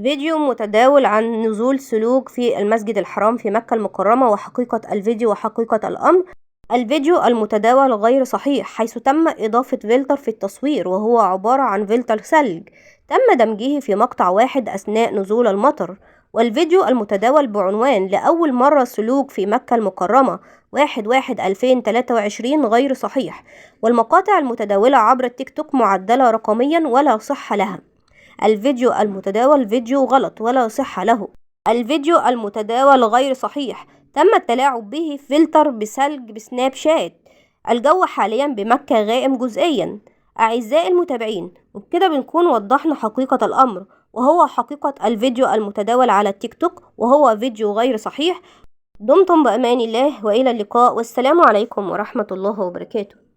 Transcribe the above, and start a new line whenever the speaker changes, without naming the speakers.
فيديو متداول عن نزول سلوك في المسجد الحرام في مكة المكرمة وحقيقة الفيديو وحقيقة الأمر. الفيديو المتداول غير صحيح، حيث تم إضافة فلتر في التصوير وهو عبارة عن فلتر ثلج تم دمجه في مقطع واحد أثناء نزول المطر. والفيديو المتداول بعنوان لأول مرة سلوك في مكة المكرمة 1/1/2023 غير صحيح. والمقاطع المتداولة عبر التيك توك معدلة رقميا ولا صحة لها. الفيديو المتداول فيديو غلط ولا صحة له. الفيديو المتداول غير صحيح، تم التلاعب به فلتر بثلج بسناب شات. الجو حاليا بمكة غائم جزئيا. أعزائي المتابعين، وبكده بنكون وضحنا حقيقة الأمر، وهو حقيقة الفيديو المتداول على التيك توك وهو فيديو غير صحيح. دمتم بأمان الله وإلى اللقاء، والسلام عليكم ورحمة الله وبركاته.